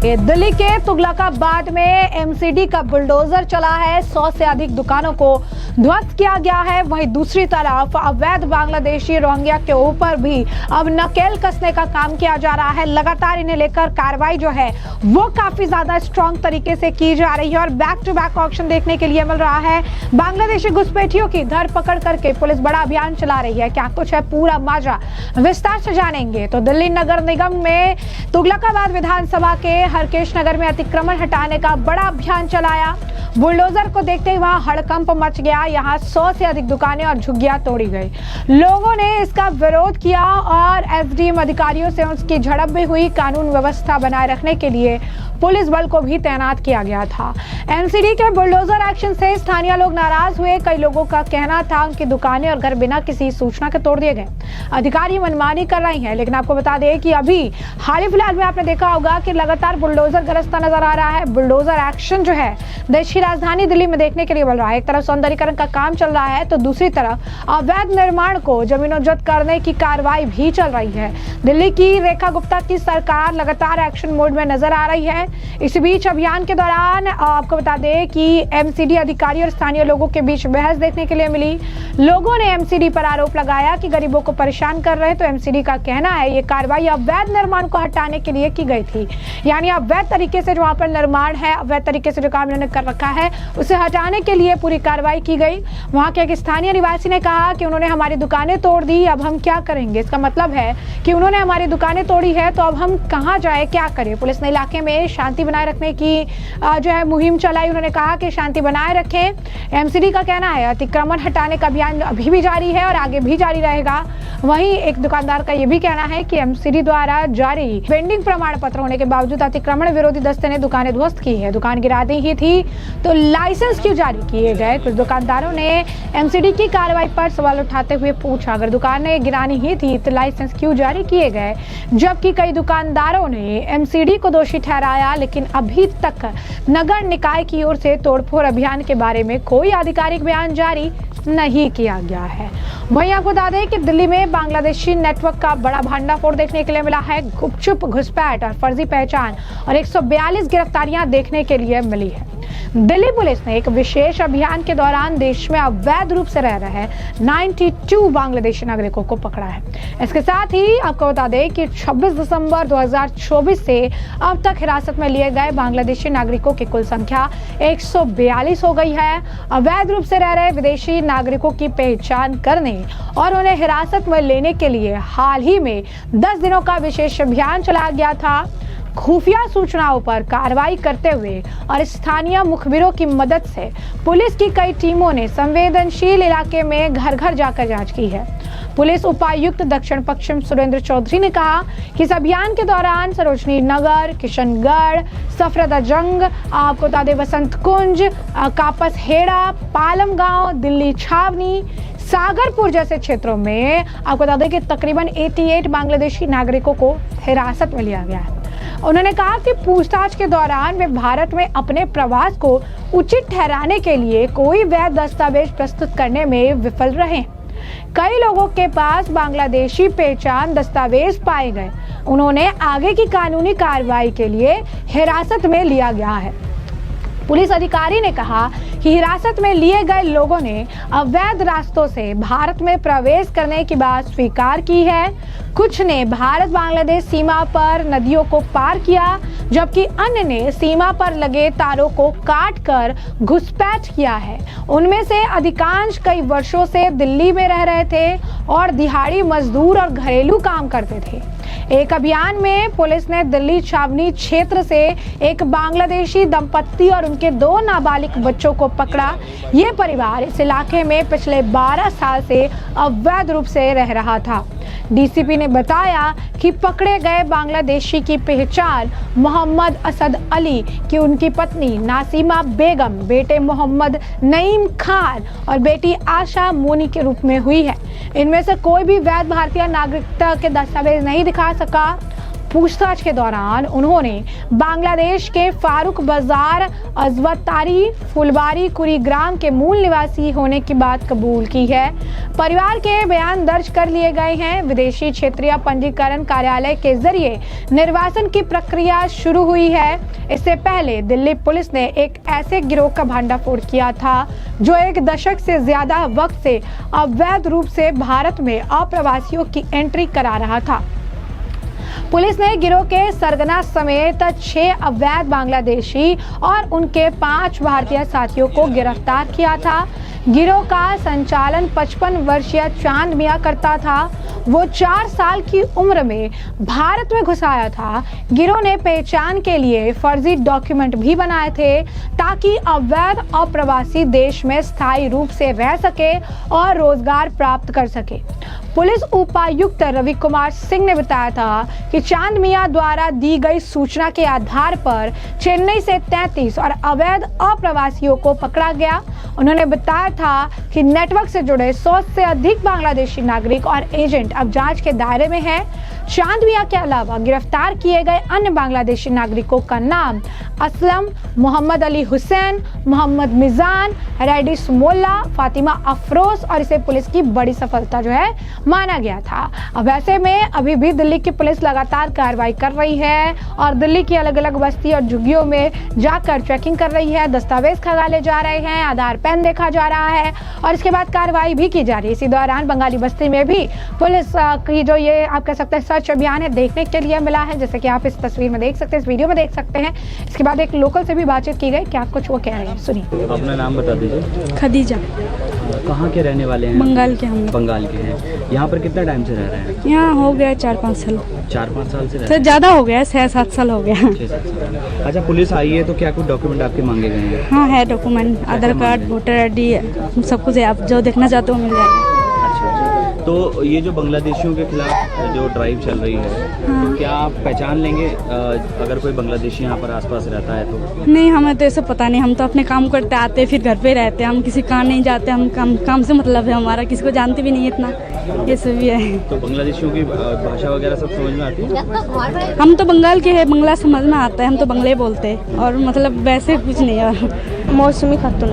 दिल्ली के तुगलकाबाद में एमसीडी का बुलडोजर चला है। 100 से अधिक दुकानों को ध्वस्त किया गया है। वहीं दूसरी तरफ अवैध बांग्लादेशी रोहिंग्या के ऊपर भी अब नकेल कसने का काम किया जा रहा है। लगातार इन्हें लेकर कार्रवाई जो है वो काफी ज्यादा स्ट्रॉन्ग तरीके से की जा रही है और बैक टू बैक ऑक्शन देखने के लिए मिल रहा है। बांग्लादेशी घुसपैठियों की धरपकड़ करके पुलिस बड़ा अभियान चला रही है। क्या कुछ है पूरा माजरा विस्तार से जानेंगे। तो दिल्ली नगर निगम में तुगलकाबाद विधानसभा के हरकेश नगर में अतिक्रमण हटाने का बड़ा अभियान चलाया। बुलडोजर को देखते ही वहां हड़कंप मच गया। यहां 100 से अधिक दुकानें और झुग्गियां तोड़ी गई। लोगों ने इसका विरोध किया और एसडीएम अधिकारियों से उसकी झड़प भी हुई। कानून व्यवस्था बनाए रखने के लिए पुलिस बल को भी तैनात किया गया था। एमसीडी के बुलडोजर एक्शन से स्थानीय लोग नाराज हुए। कई लोगों का कहना था उनकी दुकानें और घर बिना किसी सूचना के तोड़ दिए गए। अधिकारी मनमानी कर रही हैं, लेकिन आपको बता दें कि अभी हाल ही फिलहाल में आपने देखा होगा कि लगातार बुलडोजर गरजता नजर आ रहा है। बुलडोजर एक्शन जो है देश की राजधानी दिल्ली में देखने के लिए मिल रहा है। एक तरफ सौंदर्यीकरण का काम चल रहा है तो दूसरी तरफ अवैध निर्माण को जमीनों-जब्त करने की कार्रवाई भी चल रही है। दिल्ली की रेखा गुप्ता की सरकार लगातार एक्शन मोड में नजर आ रही है। इस बीच अभियान के दौरान आपको बता दें कि एमसीडी अधिकारी और स्थानीय लोगों के बीच बहस देखने के लिए मिली। लोगों ने एमसीडी पर आरोप लगाया कि गरीबों को परेशान कर रहे हैं। तो एमसीडी का कहना है ये कार्रवाई अवैध निर्माण को हटाने के लिए की गई थी। यानी अवैध तरीके से जो वहां पर निर्माण है, अवैध तरीके से जो काम इन्होंने कर रखा है उसे हटाने के लिए पूरी कार्रवाई की गई। वहां के एक स्थानीय निवासी ने कहा कि उन्होंने हमारी दुकानें तोड़ दी, अब हम क्या करेंगे। इसका मतलब है कि उन्होंने हमारी दुकानें तोड़ी है तो अब हम कहां जाए, क्या करें। पुलिस ने इलाके में शांति बनाए रखने की जो है मुहिम चलाई। उन्होंने कहा कि शांति बनाए रखें। एमसीडी का कहना है अतिक्रमण हटाने का अभियान अभी भी जारी है और आगे भी जारी रहेगा। वहीं एक दुकानदार का यह भी कहना है कि एमसीडी द्वारा जारी पेंडिंग प्रमाण पत्र होने के बावजूद अतिक्रमण विरोधी दस्ते ने दुकानें ध्वस्त की है। दुकान गिरा दी ही थी तो लाइसेंस क्यों जारी किए गए। कुछ दुकानदारों ने एमसीडी की कार्रवाई पर सवाल उठाते हुए पूछा, अगर दुकानें गिरानी ही थी तो लाइसेंस क्यों जारी किए गए। जबकि कई दुकानदारों ने एमसीडी को दोषी ठहराया। लेकिन अभी तक नगर निकाय की ओर से तोड़फोड़ अभियान के बारे में कोई आधिकारिक बयान जारी नहीं किया गया है। वहीं आपको बता दें कि दिल्ली में बांग्लादेशी नेटवर्क का बड़ा भंडाफोड़ देखने के लिए मिला है। गुपचुप घुसपैठ और फर्जी पहचान और 142 गिरफ्तारियां देखने के लिए मिली है। दिल्ली पुलिस ने एक विशेष अभियान के दौरान देश में अवैध रूप से रह रहे 92 बांग्लादेशी नागरिकों को पकड़ा है। इसके साथ ही आपको बता दें कि 26 दिसंबर 2024 से अब तक हिरासत में लिए गए बांग्लादेशी नागरिकों की कुल संख्या 142 हो गई है। अवैध रूप से रह रहे विदेशी नागरिकों की पहचान करने और उन्हें हिरासत में लेने के लिए हाल ही में 10 दिनों का विशेष अभियान चलाया गया था। खुफिया सूचनाओं पर कार्रवाई करते हुए और स्थानीय मुखबिरों की मदद से पुलिस की कई टीमों ने संवेदनशील इलाके में घर घर जाकर जांच की है। पुलिस उपायुक्त दक्षिण पश्चिम सुरेंद्र चौधरी ने कहा कि इस अभियान के दौरान सरोजनी नगर, किशनगढ़, सफदरजंग, आपको बता दें वसंत कुंज, कापस हेड़ा, पालम गांव, दिल्ली छावनी, सागरपुर जैसे क्षेत्रों में आपको बता दें कि तकरीबन 88 बांग्लादेशी नागरिकों को हिरासत में लिया गया है। उन्होंने कहा कि पूछताछ के दौरान वे भारत में अपने प्रवास को उचित ठहराने के लिए कोई वैध दस्तावेज प्रस्तुत करने में विफल रहे। कई लोगों के पास बांग्लादेशी पहचान दस्तावेज पाए गए। उन्होंने आगे की कानूनी कार्रवाई के लिए हिरासत में लिया गया है। पुलिस अधिकारी ने कहा कि हिरासत में लिए गए लोगों ने अवैध रास्तों से भारत में प्रवेश करने की बात स्वीकार की है। कुछ ने भारत बांग्लादेश सीमा पर नदियों को पार किया, जबकि अन्य ने सीमा पर लगे तारों को काटकर घुसपैठ किया है। उनमें से अधिकांश कई वर्षों से दिल्ली में रह रहे थे और दिहाड़ी मजदूर और घरेलू काम करते थे। एक अभियान में पुलिस ने दिल्ली छावनी क्षेत्र से एक बांग्लादेशी दंपत्ति और उनके 2 नाबालिग बच्चों को पकड़ा। ये परिवार इस इलाके में पिछले 12 साल से अवैध रूप से रह रहा था। डीसीपी ने बताया कि पकड़े गए बांग्लादेशी की पहचान मोहम्मद असद अली की उनकी पत्नी नासिमा बेगम, बेटे मोहम्मद नईम खान और बेटी आशा मोनी के रूप में हुई है। इनमें से कोई भी वैध भारतीय नागरिकता के दस्तावेज नहीं दिखा सका। पूछताछ के दौरान उन्होंने बांग्लादेश के फारूक बाजार अजवतारी फुलबारी कुरीग्राम के मूल निवासी होने की बात कबूल की है। परिवार के बयान दर्ज कर लिए गए हैं। विदेशी क्षेत्रीय पंजीकरण कार्यालय के जरिए निर्वासन की प्रक्रिया शुरू हुई है। इससे पहले दिल्ली पुलिस ने एक ऐसे गिरोह का भंडाफोड़ किया था जो एक दशक से ज्यादा वक्त से अवैध रूप से भारत में अप्रवासियों की एंट्री करा रहा था। पुलिस ने गिरोह के सरगना समेत 6 अवैध बांग्लादेशी और उनके 5 भारतीय साथियों को गिरफ्तार किया था। गिरोह का संचालन 55 वर्षीय चांद मियां करता था। वो 4 साल की उम्र में भारत में घुस आया था। गिरोह ने पहचान के लिए फर्जी डॉक्यूमेंट भी बनाए थे ताकि अवैध अप्रवासी देश में स्थायी रूप से रह सके और रोजगार प्राप्त कर सके। पुलिस उपायुक्त रवि कुमार सिंह ने बताया था कि चांद मियां द्वारा दी गई सूचना के आधार पर चेन्नई से 33 और अवैध अप्रवासियों को पकड़ा गया। उन्होंने बताया था कि नेटवर्क से जुड़े 100 से अधिक बांग्लादेशी नागरिक और एजेंट अब जांच के दायरे में हैं। चांद मियां के अलावा गिरफ्तार किए गए अन्य बांग्लादेशी नागरिकों का नाम असलम, मोहम्मद अली हुसैन, मोहम्मद मिजान, रेडिस मोल्ला, फातिमा अफरोज और इसे पुलिस की बड़ी सफलता जो है माना गया था। अब ऐसे में अभी भी दिल्ली की पुलिस लगातार कार्रवाई कर रही है और दिल्ली की अलग अलग बस्ती और झुग्गियों में जाकर चेकिंग कर रही है। दस्तावेज खंगाले जा रहे हैं, आधार पेन देखा जा रहा है और इसके बाद कार्रवाई भी की जा रही है। इसी दौरान बंगाली बस्ती में भी पुलिस की जो ये आप कह सकते हैं सर्च अभियान है देखने के लिए मिला है, जैसे कि आप इस तस्वीर में देख सकते हैं, इस वीडियो में देख सकते हैं। इसके बाद एक लोकल से भी बातचीत की गई, क्या कुछ वो कह रहे हैं सुनिए। अपना नाम बता दीजिए। खदीजा। कहाँ के रहने वाले हैं? बंगाल के हम। बंगाल के हैं। यहाँ पर कितना टाइम से रह रहे हैं? यहाँ हो गया 4-5 साल। 4-5 साल से रह रहे सर हैं? ज़्यादा हो गया, 6-7 साल हो गया। 6-7 साल। अच्छा, पुलिस आई है तो क्या कुछ डॉक्यूमेंट आपके मांगे गए हैं? हाँ है डॉक्यूमेंट, आधार कार्ड, वोटर ID, सब कुछ है। आप जो देखना चाहते हो मिल जाएगा। अच्छा, तो ये जो बांग्लादेशियों के खिलाफ जो ड्राइव चल रही है, हाँ। तो क्या आप पहचान लेंगे अगर कोई बांग्लादेशी यहाँ पर आसपास रहता है तो? नहीं, हमें तो ऐसा पता नहीं। हम तो अपने काम करते आते फिर घर पे रहते हैं। हम किसी काम नहीं जाते। हम काम से मतलब है हमारा, किसी को जानते भी नहीं इतना। ये सब भी है। तो बांग्लादेशियों की भाषा वगैरह सब समझ में आती है? हम तो बंगाल के हैं, बंगला समझ में आता है। हम तो बंगले बोलते हैं और मतलब वैसे कुछ नहीं है। मौसमी खातून।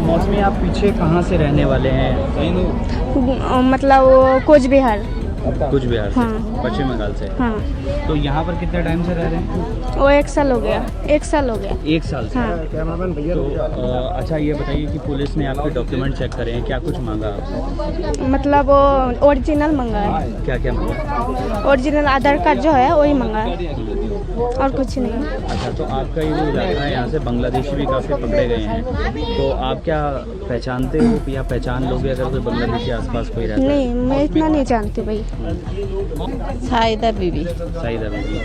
मौसमी, आप पीछे कहाँ से रहने वाले हैं? मतलब कोच बिहार। कुछ बिहार से? हाँ। पश्चिम बंगाल से? हाँ। तो यहाँ पर कितने टाइम से रह रहे हैं? वो 1 साल हो गया। 1 साल हो गया। 1 साल से? हाँ। तो अच्छा, ये बताइए कि पुलिस ने आपके डॉक्यूमेंट चेक करे हैं, क्या कुछ मांगा आपसे? मतलब ओरिजिनल मंगा है। क्या क्या मांगा? ओरिजिनल आधार कार्ड जो है वही मंगा है और कुछ नहीं। अच्छा, तो आपका ये जो इलाका है, यहाँ से बांग्लादेशी भी काफ़ी पकड़े गए हैं, तो आप क्या पहचानते हो या पहचान लोगे अगर कोई बांग्लादेशी आसपास कोई रहता है? नहीं, मैं इतना नहीं जानती भाई। साहिदा बीबी। साहिदा बीबी,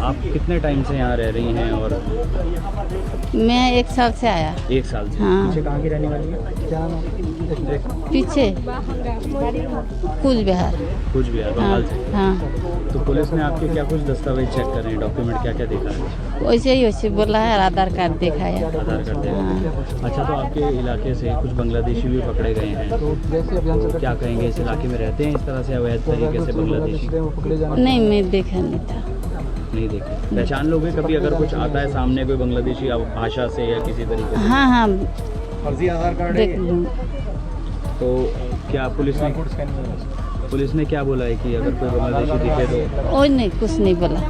आप कितने टाइम से यहाँ रह रही हैं? और मैं 1 साल से आया। 1 साल से? हाँ। पीछे कहाँ की रहने वाली है? क्या नाम? पीछे कुछ बिहार। कुछ बिहार, बंगाल से? हाँ। तो पुलिस ने आपके क्या कुछ दस्तावेज चेक कर रहे हैं, डॉक्यूमेंट क्या क्या देखा है? वैसे बोला है, आधार कार्ड दिखाया। आधार कार्ड देखा। हाँ। अच्छा, तो आपके इलाके से कुछ बांग्लादेशी भी पकड़े गए हैं, तो क्या कहेंगे? इस इलाके में रहते हैं इस तरह से अवैध तरीके से बांग्लादेशी? नहीं, मैं देखा नहीं था। नहीं देखे। पहचान लोगे कभी अगर कुछ आता है सामने कोई बांग्लादेशी भाषा से या किसी तरीके से? हाँ हाँ, फर्जी आधार कार्ड देख लूँ। तो क्या पुलिस ने क्या बोला है कि अगर कोई बांग्लादेशी दिखे तो? और नहीं, कुछ नहीं बोला।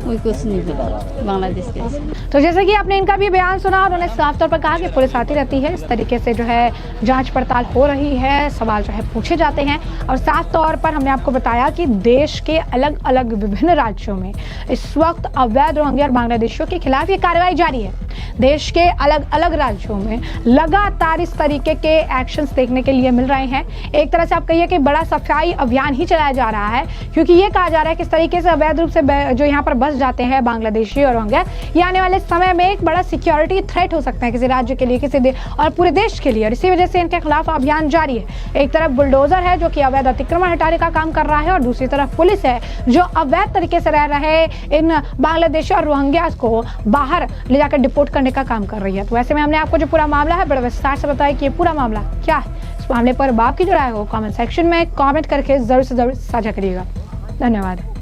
कोई कुछ नहीं बोला बांग्लादेश के। तो जैसे कि आपने इनका भी बयान सुना, उन्होंने साफ तौर पर कहा कि पुलिस आती रहती है, इस तरीके से जो है जांच पड़ताल हो रही है, सवाल जो है पूछे जाते हैं। और साफ तौर पर हमने आपको बताया कि देश के अलग अलग विभिन्न राज्यों में इस वक्त अवैध रोहिंग्या और बांग्लादेशियों के खिलाफ ये कार्रवाई जारी है। देश के अलग अलग राज्यों में लगातार इस तरीके के एक्शंस देखने के लिए मिल रहे हैं। एक तरह से आप कहिए कि बड़ा सफाई अभियान ही चलाया जा रहा है, क्योंकि ये कहा जा रहा है कि इस तरीके से अवैध रूप से जो यहाँ पर बस जाते हैं बांग्लादेशी और रोहिंग्या, ये आने वाले समय में एक बड़ा सिक्योरिटी थ्रेट हो सकता है किसी राज्य के लिए, किसी और पूरे देश के लिए। और इसी वजह से इनके खिलाफ अभियान जारी है। एक तरफ बुलडोजर है जो कि अवैध अतिक्रमण हटाने का काम कर रहा है, और दूसरी तरफ पुलिस है जो अवैध तरीके से रह रहे इन बांग्लादेशी और रोहिंग्या को बाहर ले जाकर डिपोर्ट करने का काम कर रही है। तो वैसे में हमने आपको जो पूरा मामला है बड़े विस्तार से बताया कि ये पूरा मामला क्या है। इस मामले पर बाप की जो राय हो कमेंट सेक्शन में कमेंट करके जरूर से जरूर साझा करिएगा। धन्यवाद।